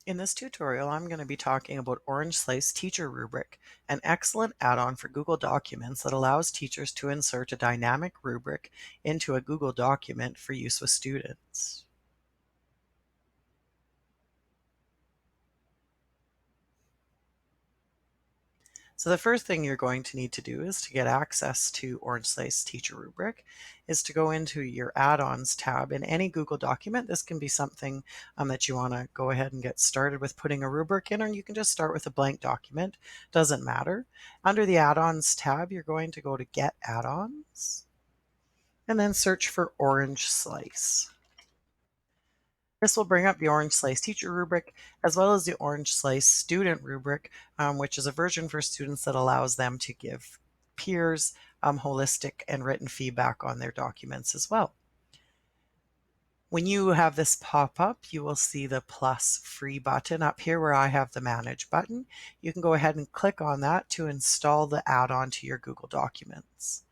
In this tutorial, I'm going to be talking about Orange Slice Teacher Rubric, an excellent add-on for Google Documents that allows teachers to insert a dynamic rubric into a Google document for use with students. So the first thing you're going to need to do is to get access to Orange Slice Teacher Rubric is to go into your add-ons tab in any Google document. This can be something that you want to go ahead and get started with putting a rubric in, or you can just start with a blank document. Doesn't matter. Under the add-ons tab, you're going to go to Get Add-ons and then search for Orange Slice. This will bring up the Orange Slice Teacher rubric as well as the Orange Slice Student rubric, which is a version for students that allows them to give peers holistic and written feedback on their documents as well. When you have this pop up, you will see the plus free button up here where I have the Manage button. You can go ahead and click on that to install the add-on to your Google Documents.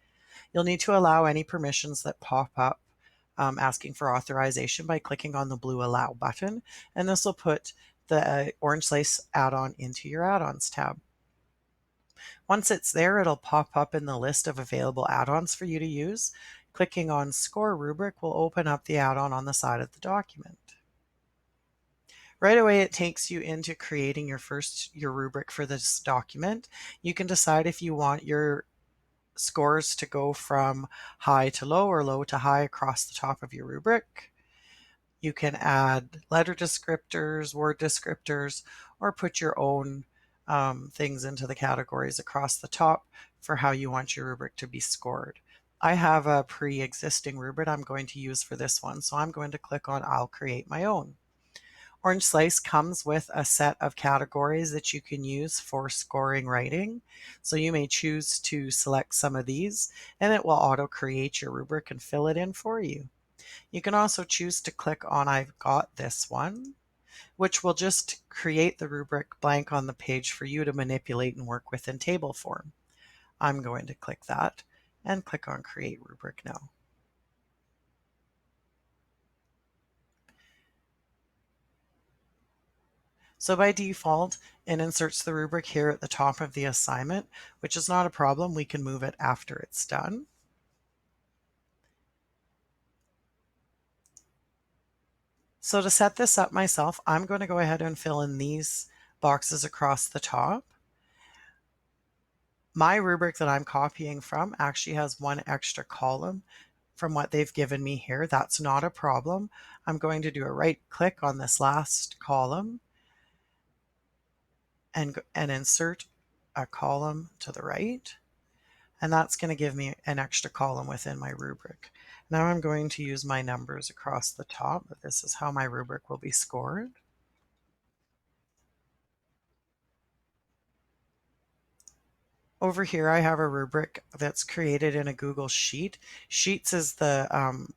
You'll need to allow any permissions that pop up asking for authorization by clicking on the blue Allow button, and this will put the Orange Slice add-on into your Add-ons tab. Once it's there, it'll pop up in the list of available add-ons for you to use. Clicking on Score Rubric will open up the add-on on the side of the document. Right away, it takes you into creating your rubric for this document. You can decide if you want your scores to go from high to low or low to high across the top of your rubric. You can add letter descriptors, word descriptors, or put your own things into the categories across the top for how you want your rubric to be scored. I have a pre-existing rubric I'm going to use for this one, so I'm going to click on I'll create my own. Orange Slice comes with a set of categories that you can use for scoring writing. So you may choose to select some of these and it will auto create your rubric and fill it in for you. You can also choose to click on I've got this one, which will just create the rubric blank on the page for you to manipulate and work with in table form. I'm going to click that and click on Create Rubric now. So by default, it inserts the rubric here at the top of the assignment, which is not a problem. We can move it after it's done. So to set this up myself, I'm going to go ahead and fill in these boxes across the top. My rubric that I'm copying from actually has one extra column from what they've given me here. That's not a problem. I'm going to do a right click on this last column and insert a column to the right. And that's going to give me an extra column within my rubric. Now I'm going to use my numbers across the top. This is how my rubric will be scored. Over here I have a rubric that's created in a Google Sheet. Sheets is the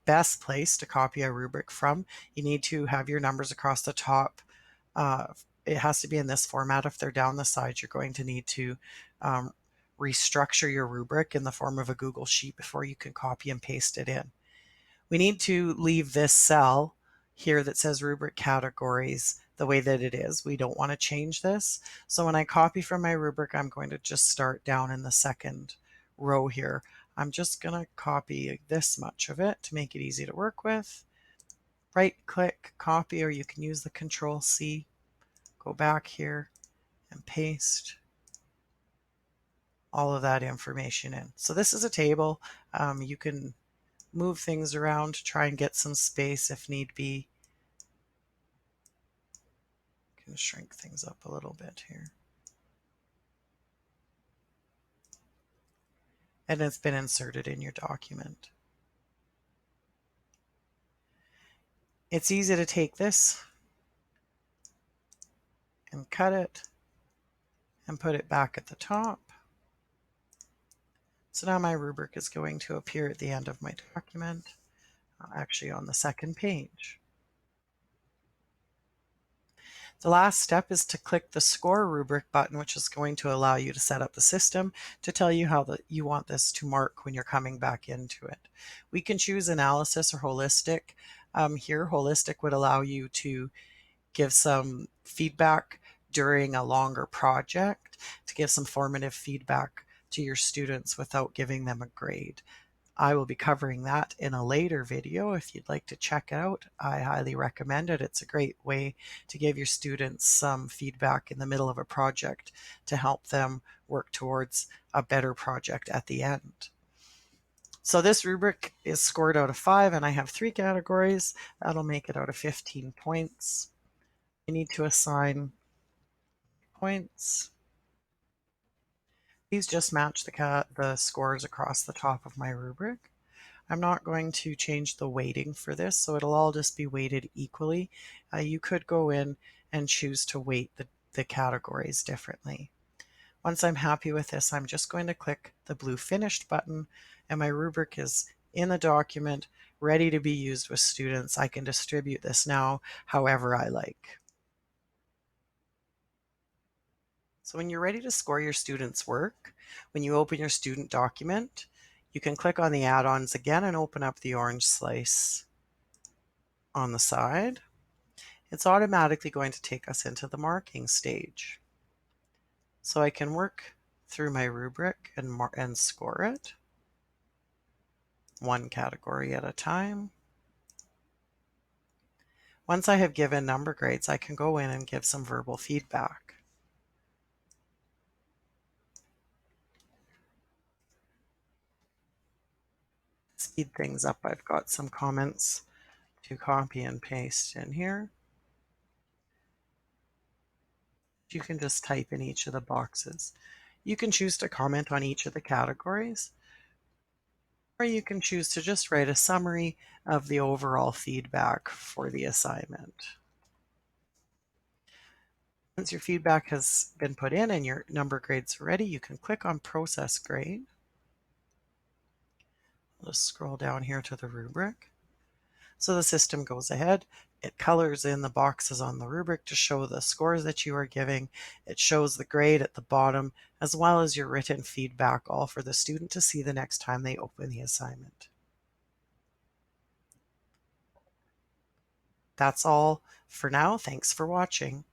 best place to copy a rubric from. You need to have your numbers across the top. It has to be in this format. If they're down the side, you're going to need to restructure your rubric in the form of a Google Sheet before you can copy and paste it in. We need to leave this cell here that says rubric categories the way that it is. We don't want to change this. So when I copy from my rubric, I'm going to just start down in the second row here. I'm just going to copy this much of it to make it easy to work with. Right click, copy, or you can use the Control C. Go back here and paste all of that information in. So this is a table. You can move things around to try and get some space if need be. Can shrink things up a little bit here. And it's been inserted in your document. It's easy to take this and cut it and put it back at the top. So now my rubric is going to appear at the end of my document, actually on the second page. The last step is to click the Score Rubric button, which is going to allow you to set up the system to tell you how you want this to mark when you're coming back into it. We can choose Analysis or Holistic. Here, Holistic would allow you to give some feedback during a longer project, to give some formative feedback to your students without giving them a grade. I will be covering that in a later video. If you'd like to check it out, I highly recommend it. It's a great way to give your students some feedback in the middle of a project to help them work towards a better project at the end. So this rubric is scored out of 5, and I have 3 categories. That'll make it out of 15 points. You need to assign points. These just match the scores across the top of my rubric. I'm not going to change the weighting for this, so it'll all just be weighted equally. You could go in and choose to weight the categories differently. Once I'm happy with this, I'm just going to click the blue Finished button, and my rubric is in the document, ready to be used with students. I can distribute this now however I like. So when you're ready to score your students' work, when you open your student document, you can click on the add-ons again and open up the orange slice on the side. It's automatically going to take us into the marking stage. So I can work through my rubric and score it one category at a time. Once I have given number grades, I can go in and give some verbal feedback. Speed things up, I've got some comments to copy and paste in here. You can just type in each of the boxes. You can choose to comment on each of the categories, or you can choose to just write a summary of the overall feedback for the assignment. Once your feedback has been put in and your number grades are ready, you can click on Process Grade. Let's scroll down here to the rubric. So the system goes ahead, it colors in the boxes on the rubric to show the scores that you are giving. It shows the grade at the bottom, as well as your written feedback, all for the student to see the next time they open the assignment. That's all for now. Thanks for watching.